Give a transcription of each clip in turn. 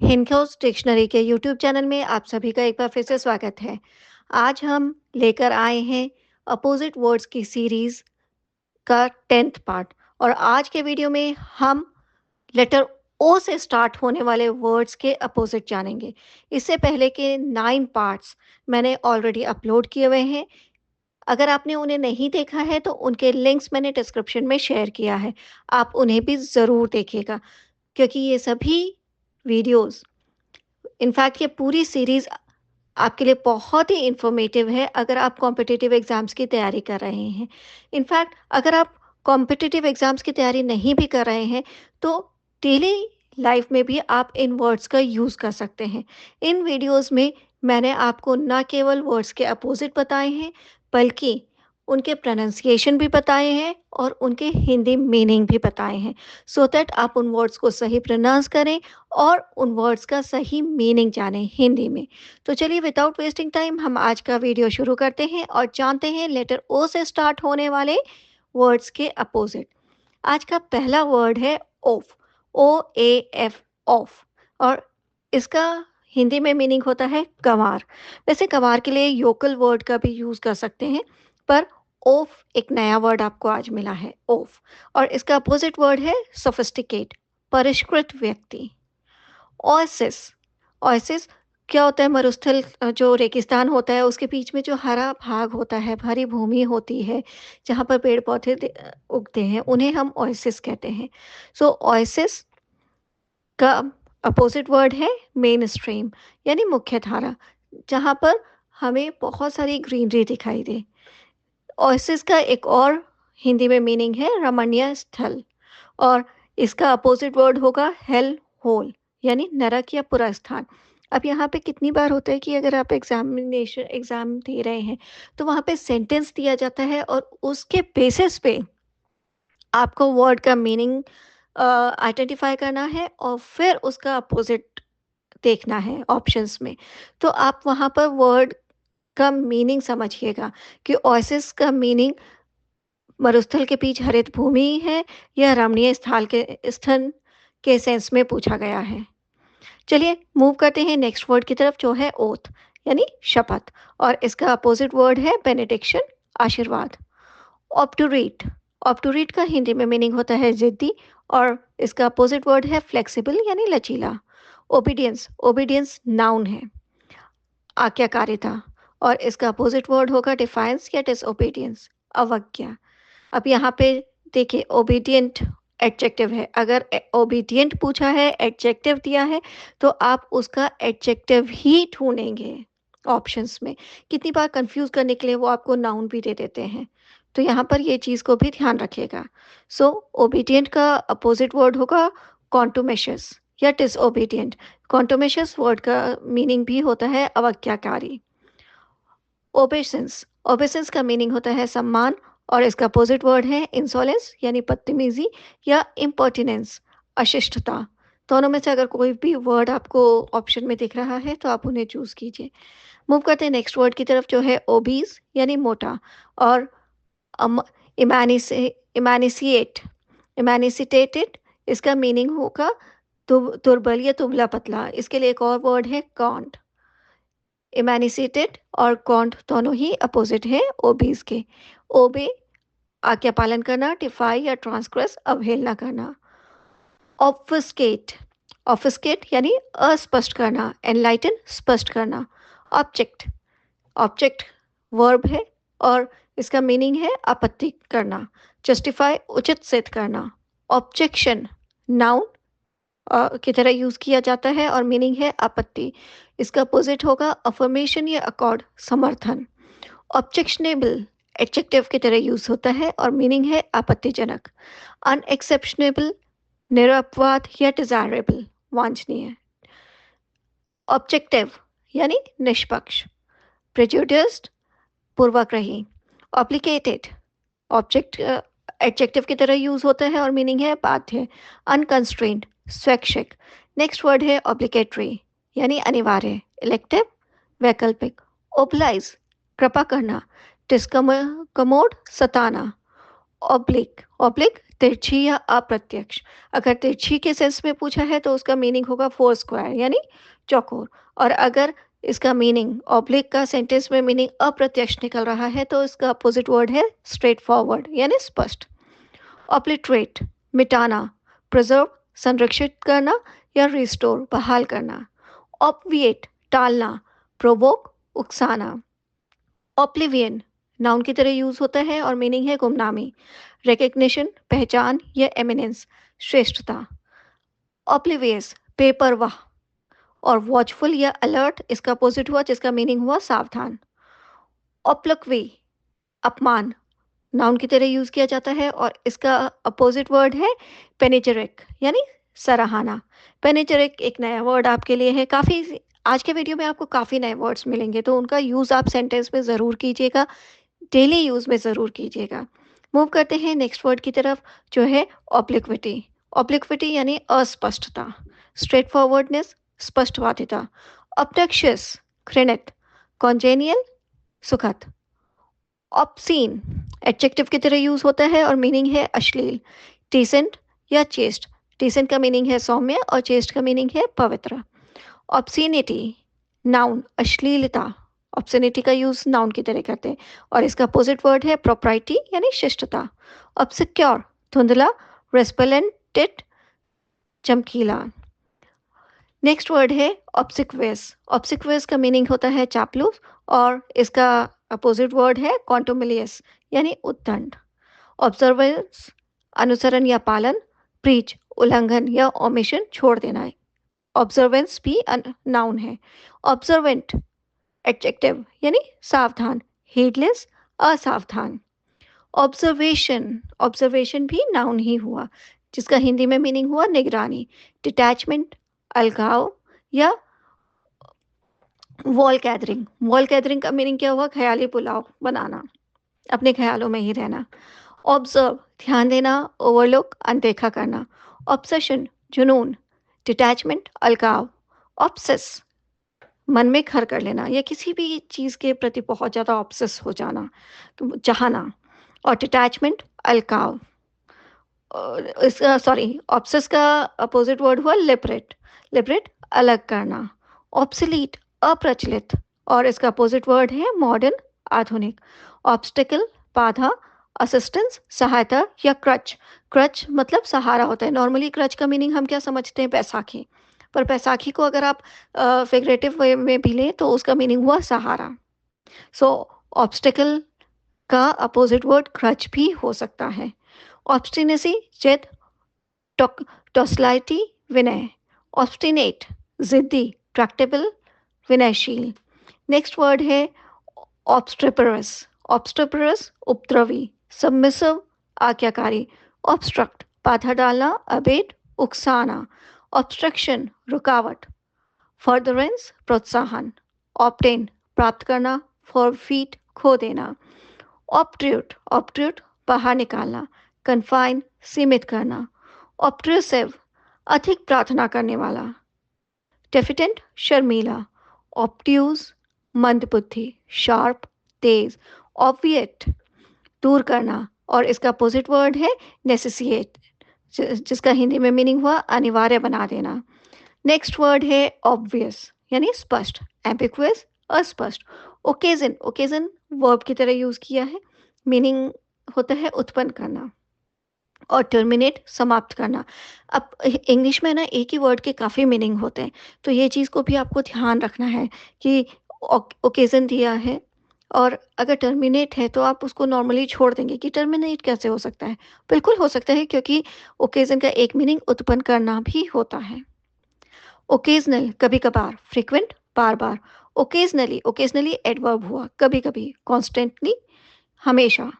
हिंदकोश dictionary के YouTube channel में आप सभी का एक बार फिर से स्वागत है। आज हम लेकर आए हैं अपोजिट वर्ड्स की सीरीज का 10th पार्ट। और आज के वीडियो में हम लेटर ओ से स्टार्ट होने वाले वर्ड्स के अपोजिट जानेंगे। इससे पहले के 9 पार्ट्स मैंने ऑलरेडी अपलोड किए हुए हैं। अगर आपने उन्हें नहीं देखा है तो उनके लिंक्स मैंने डिस्क्रिप्शन में शेयर किया है। आप उन्हें भी ज़रूर देखिएगा, क्योंकि ये सभी वीडियोज़, इनफैक्ट ये पूरी सीरीज़ आपके लिए बहुत ही इन्फॉर्मेटिव है अगर आप कॉम्पिटिटिव एग्ज़ाम्स की तैयारी कर रहे हैं। इनफैक्ट अगर आप कॉम्पिटिटिव एग्ज़ाम्स की तैयारी नहीं भी कर रहे हैं, तो डेली लाइफ में भी आप इन वर्ड्स का यूज़ कर सकते हैं। इन वीडियोज़ में मैंने आपको ना केवल वर्ड्स के अपोज़िट बताए हैं, बल्कि उनके प्रोनंसिएशन भी बताए हैं और उनके हिंदी मीनिंग भी बताए हैं, सो दैट आप उन वर्ड्स को सही प्रोनाउंस करें और उन वर्ड्स का सही मीनिंग जानें हिंदी में। तो चलिए विदाउट वेस्टिंग टाइम हम आज का वीडियो शुरू करते हैं और जानते हैं लेटर ओ से स्टार्ट होने वाले वर्ड्स के अपोजिट। आज का पहला वर्ड है of. O A F, of. और इसका हिंदी में मीनिंग होता है गंवार। वैसे गंवार के लिए योकल वर्ड का भी यूज कर सकते हैं, पर ऑफ एक नया वर्ड आपको आज मिला है, ऑफ। और इसका अपोजिट वर्ड है सोफिस्टिकेट, परिष्कृत व्यक्ति। ओएसिस, ओएसिस क्या होता है? मरुस्थल, जो रेगिस्तान होता है उसके बीच में जो हरा भाग होता है, हरी भूमि होती है, जहाँ पर पेड़ पौधे उगते हैं, उन्हें हम ओएसिस कहते हैं। सो ओएसिस का अपोजिट वर्ड है मेन स्ट्रीम, यानी मुख्य धारा, जहाँ पर हमें बहुत सारी ग्रीनरी दिखाई दे। ओएसिस का एक और हिंदी में मीनिंग है रमणीय स्थल, और इसका अपोजिट वर्ड होगा हेल होल, यानी नरक या बुरा स्थान। अब यहाँ पे कितनी बार होता है कि अगर आप एग्जाम दे रहे हैं, तो वहाँ पे सेंटेंस दिया जाता है और उसके बेसिस पे आपको वर्ड का मीनिंग आइडेंटिफाई करना है और फिर उसका अपोजिट देखना है ऑप्शंस में। तो आप वहाँ पर वर्ड का मीनिंग समझिएगा कि ओएसिस का मीनिंग मरुस्थल के बीच हरित भूमि है या रमणीय स्थल के सेंस में पूछा गया है। चलिए मूव करते हैं नेक्स्ट वर्ड की तरफ, जो है ओथ, यानी शपथ। और इसका अपोजिट वर्ड है बेनेडिक्शन, आशीर्वाद। ऑब्टूरेट, ऑब्टूरेट का हिंदी में मीनिंग होता है जिद्दी, और इसका अपोजिट वर्ड है फ्लेक्सिबल, यानी लचीला। ओबीडियंस, ओबीडियंस नाउन है, आज्ञाकारिता, और इसका अपोजिट वर्ड होगा डिफाइंस या डिसओबीडियंस, अवज्ञा। अब यहाँ पे देखिए, ओबीडियंट एडजेक्टिव है। अगर ओबीडियंट पूछा है, एडजेक्टिव दिया है, तो आप उसका एडजेक्टिव ही ढूंढेंगे ऑप्शंस में। कितनी बार कंफ्यूज करने के लिए वो आपको नाउन भी दे देते हैं, तो यहाँ पर ये चीज़ को भी ध्यान रखिएगा। सो ओबीडियंट का अपोजिट वर्ड होगा कॉन्टुमेशियस या डिसओबीडियंट। कॉन्टुमेशियस वर्ड का मीनिंग भी होता है अवज्ञाकारी। ओबेसेंस, ओबेसेंस का मीनिंग होता है सम्मान, और इसका अपोजिट वर्ड है इंसोलेंस, यानी बदतमीजी या इम्पर्टिनेंस, अशिष्टता। दोनों में से अगर कोई भी वर्ड आपको ऑप्शन में दिख रहा है तो आप उन्हें चूज कीजिए। मूव करते हैं नेक्स्ट वर्ड की तरफ, जो है ओबीज, यानी मोटा। और इमानिसिएट, इमानिसिटेटेड, इसका मीनिंग होगा दुर्बल या दुबला पतला। इसके लिए एक और वर्ड है कॉन्ट। इमेनिसेटेड और कॉन्ट दोनों ही अपोजिट हैं ओबीज के। ओबे, आज्ञा पालन करना, डिफाई या ट्रांसग्रेस, अवहेलना करना। ऑब्फस्केट, ऑब्फस्केट यानी अस्पष्ट करना, एनलाइटन, स्पष्ट करना। ऑब्जेक्ट, ऑब्जेक्ट वर्ब है और इसका मीनिंग है आपत्ति करना, जस्टिफाई, उचित सिद्ध करना। ऑब्जेक्शन नाउन की तरह यूज किया जाता है और मीनिंग है आपत्ति। इसका अपोजिट होगा अफर्मेशन या अकॉर्ड, समर्थन। ऑब्जेक्शनेबल एडजेक्टिव की तरह यूज होता है और मीनिंग है आपत्तिजनक। अनएक्सेप्शनेबल, निरपवाद या डिजायरेबल, वांछनीय। ऑब्जेक्टिव यानी निष्पक्ष। प्रेजुडिस्ड, पूर्वाग्रही। ऑब्लिगेटेड, ऑब्जेक्ट एडजेक्टिव की तरह यूज होता है और मीनिंग है बाध्य। अनकंस्ट्रेंड, स्वैच्छिक। नेक्स्ट वर्ड है ऑब्लिगेटरी, यानी अनिवार्य। इलेक्टिव, वैकल्पिक। ओबलाइज, कृपा करना। डिस्कमोड, सताना। ऑब्लिक, ऑब्लिक तिरछी या अप्रत्यक्ष। अगर तिरछी के सेंस में पूछा है तो उसका मीनिंग होगा फोर स्क्वायर यानी चौकोर। और अगर इसका मीनिंग ऑब्लिक का सेंटेंस में मीनिंग अप्रत्यक्ष निकल रहा है तो इसका अपोजिट वर्ड है स्ट्रेट फॉरवर्ड यानी स्पष्ट। ऑब्लिटरेट मिटाना, प्रिजर्व संरक्षित करना या रिस्टोर बहाल करना। ऑब्विएट टालना, प्रोवोक उकसाना। ऑप्लिवियन नाउन की तरह यूज होता है और मीनिंग है गुमनामी। रिकग्निशन पहचान या एमिनेंस श्रेष्ठता। ऑप्लिवियस बेपरवाह और वॉचफुल या अलर्ट इसका अपोजिट हुआ जिसका मीनिंग हुआ सावधान। ऑप्लक्वी अपमान नाउन की तरह यूज किया जाता है और इसका अपोजिट वर्ड है पेनिचरिक यानी सराहना। पेनिचरिक एक नया वर्ड आपके लिए है। काफ़ी आज के वीडियो में आपको काफ़ी नए वर्ड्स मिलेंगे तो उनका यूज़ आप सेंटेंस में ज़रूर कीजिएगा, डेली यूज़ में ज़रूर कीजिएगा। मूव करते हैं नेक्स्ट वर्ड की तरफ जो है ऑब्लिक्विटी। ऑब्लिक्विटी यानी अस्पष्टता, स्ट्रेट फॉरवर्डनेस स्पष्टवादिता। ऑब्डक्शियस घृणित, कॉन्जेनियल सुखद। ऑब्सीन एडजेक्टिव की तरह यूज होता है और मीनिंग है अश्लील। डिसेंट या चेस्ट, डिसेंट का मीनिंग है सौम्य और चेस्ट का मीनिंग है पवित्र। ऑब्सीनिटी नाउन अश्लीलता, ऑब्सीनिटी का यूज नाउन की तरह करते हैं और इसका अपोजिट वर्ड है प्रोप्राइटी यानी शिष्टता। ऑब्सिक्योर धुंधला, रेस्पलेंटेड चमकीला। नेक्स्ट वर्ड है ऑब्सिक्वेस। ऑब्सिक्वेस का मीनिंग होता है चापलूस और इसका अपोजिट वर्ड है कॉन्टोमिलियस यानी उद्दंड। ऑब्जर्वेंस अनुसरण या पालन। प्रीच उल्लंघन या ओमिशन छोड़ देना है। ऑब्जर्वेंस भी नाउन है। ऑब्जर्वेंट एडजेक्टिव यानी सावधान। हेडलेस असावधान। ऑब्जर्वेशन, ऑब्जर्वेशन भी नाउन ही हुआ जिसका हिंदी में मीनिंग हुआ निगरानी। डिटैचमेंट अलगाव या वॉल गैदरिंग। वॉल गैदरिंग का मीनिंग क्या हुआ? ख्याली पुलाव बनाना, अपने ख्यालों में ही रहना। ऑब्जर्व ध्यान देना, ओवरलुक अनदेखा करना। ऑब्सेशन जुनून। डिटैचमेंट अलगाव। ऑब्सेस मन में घर कर लेना या किसी भी चीज़ के प्रति बहुत ज़्यादा ऑब्सेस हो जाना, तो चाहना। और डिटैचमेंट अलगाव। इसका सॉरी ऑब्सेस का अपोजिट वर्ड हुआ लिबरेट। लिबरेट अलग करना। ऑब्सलीट अप्रचलित और इसका अपोजिट वर्ड है मॉडर्न आधुनिक। ऑब्स्टिकल बाधा, असिस्टेंस सहायता या क्रच। क्रच मतलब सहारा होता है। नॉर्मली क्रच का मीनिंग हम क्या समझते हैं? बैसाखी। पर बैसाखी को अगर आप फिगरेटिव वे में भी लें तो उसका मीनिंग हुआ सहारा। सो ऑब्स्टिकल का अपोजिट वर्ड क्रच भी हो सकता है। ऑब्स्टिनेसी जिद, डॉक्टिलिटी विनय। ऑब्स्टिनेट जिद्दी, ट्रैक्टेबल विनयशील। नेक्स्ट वर्ड है ऑब्स्ट्रेपरस। ऑब्स्ट्रेपरस उपद्रवी, सबमिसिव आज्ञाकारी। ऑब्स्ट्रक्ट बाधा डालना, अबेट उकसाना। ऑब्स्ट्रक्शन रुकावट। फर्दरेंस प्रोत्साहन। ऑब्टेन प्राप्त करना, फॉरफीट खो देना। ऑब्ट्रूट, ऑब्ट्रूट बाहर निकालना। कन्फाइन सीमित करना। ऑब्ट्रूसिव अधिक प्रार्थना करने वाला। डेफिडेंट शर्मीला। ऑब्ट्यूज मंदबुद्धि, शार्प तेज। ऑब्विएट दूर करना और इसका अपोजिट वर्ड है नेसेसिएट जिसका हिंदी में मीनिंग हुआ अनिवार्य बना देना। नेक्स्ट वर्ड है ऑब्वियस यानी स्पष्ट। एम्बिग्युअस अस्पष्ट। ओकेजन, ओकेजन वर्ब की तरह यूज किया है, मीनिंग होता है उत्पन्न करना। और टर्मिनेट समाप्त करना। अब इंग्लिश में ना एक ही वर्ड के काफ़ी मीनिंग होते हैं तो ये चीज़ को भी आपको ध्यान रखना है कि ओकेजन दिया है और अगर टर्मिनेट है तो आप उसको नॉर्मली छोड़ देंगे कि टर्मिनेट कैसे हो सकता है? बिल्कुल हो सकता है क्योंकि ओकेजन का एक मीनिंग उत्पन्न करना भी होता है। ओकेजनल कभी कभार, फ्रिक्वेंट बार बार। ओकेजनली, ओकेजनली एडवर्ब हुआ कभी कभी। कॉन्स्टेंटली हमेशा।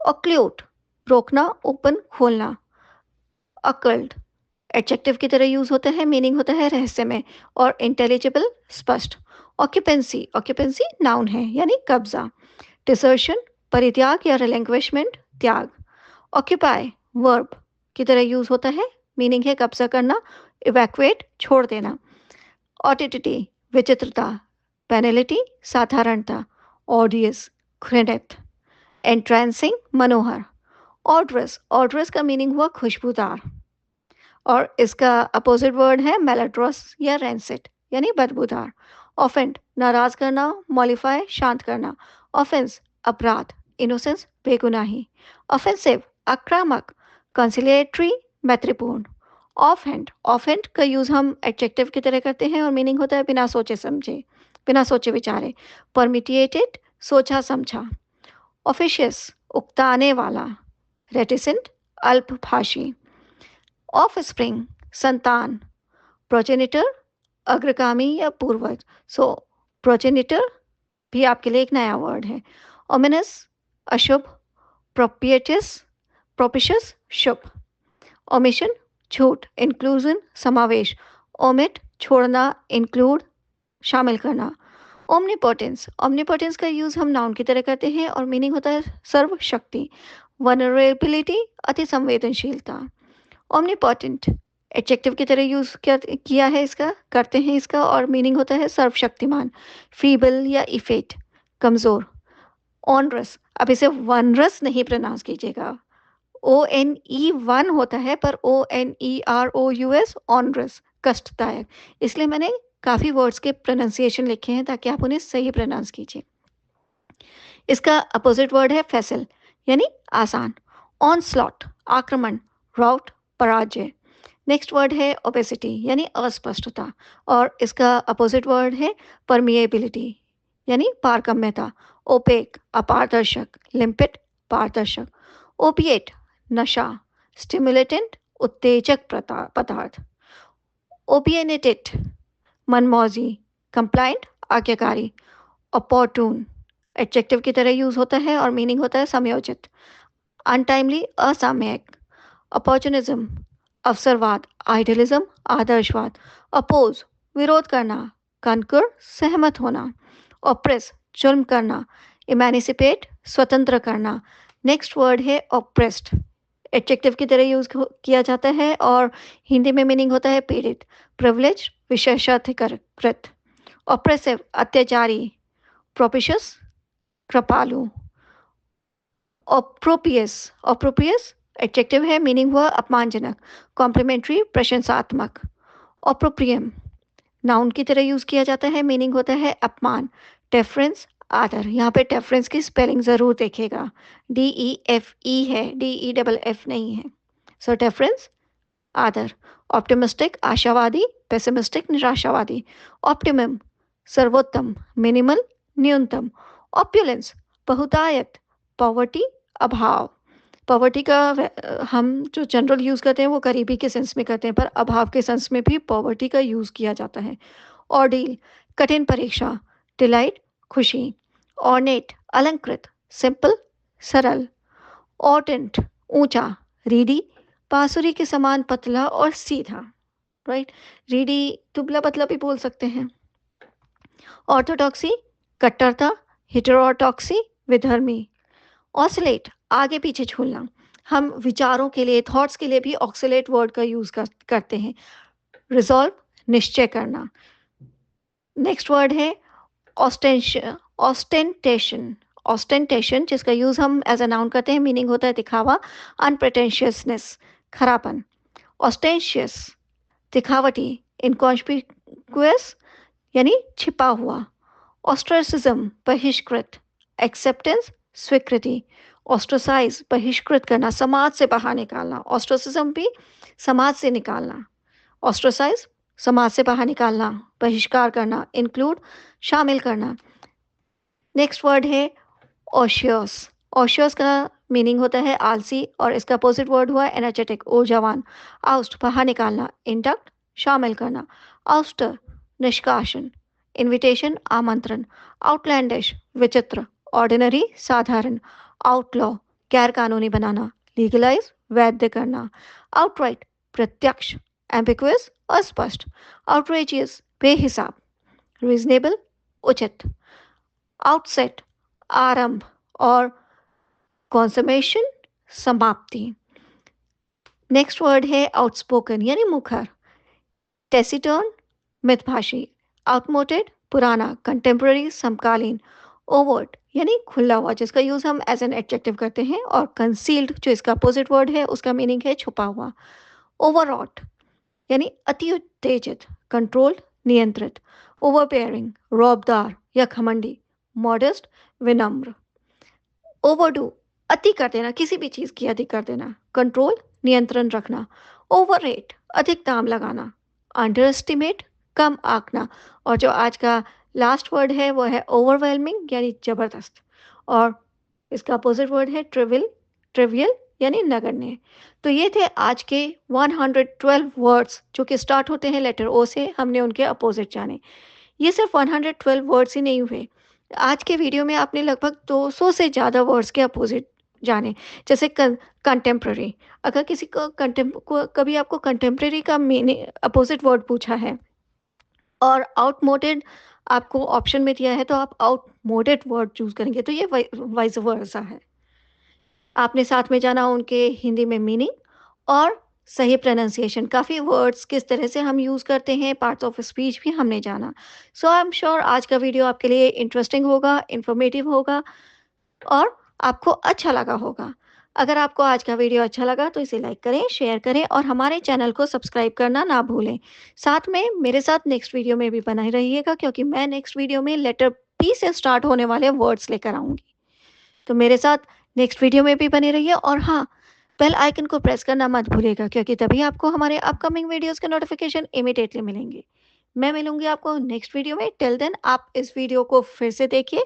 ऑक्ल्यूट रोकना, ओपन खोलना। अकल्ड एडजेक्टिव की तरह यूज होता है, मीनिंग होता है रहस्यमय। और इंटेलिजिबल स्पष्ट। ऑक्यूपेंसी, ऑक्यूपेंसी नाउन है यानी कब्जा। डिसर्शन परित्याग या रिलैंग्विशमेंट त्याग। ऑक्यूपाई वर्ब की तरह यूज होता है, मीनिंग है कब्जा करना। इवैक्यूएट छोड़ देना। ऑडिडिटी विचित्रता। पेनल्टी साधारणता। ऑडियस घृणित। एंट्रेंसिंग मनोहर। ऑड्रस, ऑड्रस का मीनिंग हुआ खुशबूदार, और इसका अपोजिट वर्ड है मेलाड्रोस या रेंसिट यानी बदबूदार। ऑफेंड, नाराज करना, मॉलिफाई, शांत करना। ऑफेंस, अपराध, इनोसेंस, बेगुनाही। ऑफेंसिव, आक्रामक, कंसिलिएटरी, मैत्रीपूर्ण। ऑफ हैंड, ऑफ हैंड का यूज हम एडजेक्टिव की तरह करते हैं और मीनिंग होता है बिना सोचे समझे, बिना सोचे विचारे। परमिटिएटेड, सोचा समझा। ऑफिशियस, उकताने वाला। रेटिसेंट, अल्पभाषी। ऑफ स्प्रिंग, संतान। प्रोजेनिटर, अग्रगामी या पूर्वज। सो प्रोजेनिटर भी आपके लिए एक नया वर्ड है। ओमिनस, अशुभ। प्रोपिएटिस, प्रोपिशियस, शुभ। ओमिशन, छूट। इंक्लूजन, समावेश। ओमिट, छोड़ना, इंक्लूड, शामिल करना। ओमनीपोटेंस, ओमनीपोटेंस का यूज हम नाउन की तरह करते हैं और मीनिंग होता है सर्वशक्ति। वनरेबिलिटी, अति संवेदनशीलता। ओमनीपोटेंट एडजेक्टिव की तरह यूज किया है इसका, करते हैं इसका, और मीनिंग होता है सर्वशक्तिमान। फीबल या इफेक्ट, कमजोर। ऑनरस, अब इसे वनरस नहीं प्रोनाउंस कीजिएगा, ONE 1 होता है, पर ONEROUS, ऑनरस, कष्टदायक। इसलिए मैंने काफी वर्ड्स के प्रोनाउंसिएशन लिखे हैं ताकि आप उन्हें सही प्रोनाउंस कीजिए। इसका अपोजिट वर्ड है फैसल यानी आसान। ऑनस्लॉट, आक्रमण, राउट, पराजय। नेक्स्ट वर्ड है ओपेसिटी यानी अस्पष्टता, और इसका अपोजिट वर्ड है परमिएबिलिटी यानी पारगम्यता। ओपेक, अपारदर्शक। लिम्पिड, पारदर्शक। ओपिएट, नशा। स्टिमुलेटेंट, उत्तेजक पदार्थ। ओपिएनेटेड, मनमौजी। कंप्लाइंट, आज्ञाकारी। अपॉर्टून एडजेक्टिव की तरह यूज होता है और मीनिंग होता है समयोचित। अनटाइमली, असामयिक। अपॉर्चुनिज्म, अवसरवाद। आइडियलिज्म, आदर्शवाद। अपोज, विरोध करना। कनकर, सहमत होना। ऑप्रेस, जुल्म करना। इमेनिसिपेट, स्वतंत्र करना। नेक्स्ट वर्ड है ऑप्रेस्ड, एडजेक्टिव की तरह यूज किया जाता है और हिंदी में मीनिंग होता है पीड़ित। प्रिविलेज, विशेषाधिकृत। ऑप्रेसिव, अत्याचारी। प्रोपिशियस, कृपालु। ऑप्रोपियस, ऑप्रोपियस एडजेक्टिव है, मीनिंग हुआ अपमानजनक। कॉम्प्लीमेंट्री, प्रशंसात्मक। ऑप्रोप्रियम, नाउन की तरह यूज किया जाता है, मीनिंग होता है अपमान। डेफरेंस, आदर। यहाँ पे डेफरेंस की स्पेलिंग जरूर देखिएगा, DEFE है, DEFF नहीं है। सो डेफरेंस, आदर। ऑप्टिमिस्टिक, आशावादी। पेसिमिस्टिक, निराशावादी। ऑप्टिमम, सर्वोत्तम। मिनिमल, न्यूनतम। ऑप्युलेंस, बहुतायत। पॉवर्टी, अभाव। पॉवर्टी का हम जो जनरल यूज करते हैं वो गरीबी के सेंस में करते हैं, पर अभाव के सेंस में भी पॉवर्टी का यूज किया जाता है। ऑर्डील, कठिन परीक्षा। डिलाइट, खुशी। ऑर्नेट, अलंकृत। सिंपल, सरल। ऑर्टेंट, ऊंचा। रीडी, बांसुरी के समान पतला और सीधा। राइट, रीडी दुबला पतला भी बोल सकते हैं। ऑर्थोडॉक्सी, कट्टरता। हिटेरोडॉक्सी, विधर्मी। ऑसिलेट, आगे पीछे झूलना। हम विचारों के लिए, थॉट्स के लिए भी ऑक्सिलेट वर्ड का यूज करते हैं। रिजॉल्व, निश्चय करना। नेक्स्ट वर्ड है ऑस्टेंटेशन, ऑस्टेंटेशन जिसका यूज हम एज अ नाउन करते हैं, मीनिंग होता है दिखावा। अनप्रिटेंशियसनेस, खरापन। ऑस्टेंशियस, दिखावटी। इनकॉन्स्पिकुअस यानी छिपा हुआ। ऑस्ट्रेसिज्म, बहिष्कृत। एक्सेप्टेंस, स्वीकृति। ऑस्ट्रोसाइज, बहिष्कृत करना, समाज से बाहर निकालना। ऑस्ट्रोसिज्म भी समाज से निकालना। ऑस्ट्रोसाइज, समाज से बाहर निकालना, बहिष्कार करना। इंक्लूड, शामिल करना। नेक्स्ट वर्ड है ओशियस, ओशियस का मीनिंग होता है आलसी और इसका अपोजिट वर्ड हुआ एनर्जेटिक, ऊर्जावान। आउस्ट, बाहर निकालना। इंडक्ट, शामिल करना। आउस्टर, निष्कासन। इनविटेशन, आमंत्रण। आउटलैंडिश, विचित्र। ऑर्डिनरी, साधारण। आउटलॉ, गैर कानूनी बनाना। लीगलाइज, वैध करना। आउटराइट, प्रत्यक्ष। एम्बिगुअस, अस्पष्ट। आउटरेजियस, बेहिसाब। रीजनेबल, उचित। आउटसेट, आरंभ, और कॉन्समेशन, समाप्ति। नेक्स्ट वर्ड है आउटस्पोकन यानी मुखर। टेसिटर्न, मितभाषी। आउटमोटेड, पुराना। कंटेम्पररी, समकालीन। ओवर्ट यानी खुला हुआ, जिसका यूज़ हम एज एन एडजेक्टिव करते हैं, और कंसील्ड जो इसका अपोजिट वर्ड है उसका मीनिंग है छुपा हुआ। ओवरऑट यानी अति उत्तेजित, कंट्रोल्ड, नियंत्रित। ओवरबेयरिंग रौबदार या घमंडी। मॉडेस्ट विनम्र। ओवरडू अति कर देना, किसी भी चीज़ की अति कर देना। कंट्रोल नियंत्रण रखना। ओवररेट अधिक दाम लगाना। अंडर एस्टिमेट कम आंकना। और जो आज का लास्ट वर्ड है वो है ओवरवेलमिंग यानी जबरदस्त। और इसका अपोजिट वर्ड है ट्रिविल ट्रिवियल यानी नगण्य। तो ये थे आज के 112 वर्ड्स जो कि स्टार्ट होते हैं लेटर ओ से, हमने उनके अपोजिट जाने। ये सिर्फ 112 वर्ड्स ही नहीं हुए। आज के वीडियो में आपने लगभग 200 से ज़्यादा वर्ड्स के अपोजिट जाने। जैसे कंटेम्प्ररी, अगर किसी को कभी आपको कंटेम्प्ररी का मीनिंग अपोजिट वर्ड पूछा है और आउटमोडेड आपको ऑप्शन में दिया है, तो आप आउटमोडेड वर्ड चूज करेंगे, तो ये वाइस वर्सा है। आपने साथ में जाना उनके हिंदी में मीनिंग और सही प्रोनाउंसिएशन, काफ़ी वर्ड्स किस तरह से हम यूज़ करते हैं, पार्ट्स ऑफ स्पीच भी हमने जाना। सो आई एम श्योर आज का वीडियो आपके लिए इंटरेस्टिंग होगा, इन्फॉर्मेटिव होगा और आपको अच्छा लगा होगा। अगर आपको आज का वीडियो अच्छा लगा तो इसे लाइक करें, शेयर करें और हमारे चैनल को सब्सक्राइब करना ना भूलें। साथ में मेरे साथ नेक्स्ट वीडियो में भी बने रहिएगा, क्योंकि मैं नेक्स्ट वीडियो में लेटर पी से स्टार्ट होने वाले वर्ड्स लेकर आऊँगी। तो मेरे साथ नेक्स्ट वीडियो में भी बने रहिए, और हाँ, बेल आइकन को प्रेस करना मत भूलिएगा, क्योंकि तभी आपको हमारे अपकमिंग वीडियोस के नोटिफिकेशन इमीडिएटली मिलेंगे। मैं मिलूंगी आपको नेक्स्ट वीडियो में। टिल देन आप इस वीडियो को फिर से देखिए,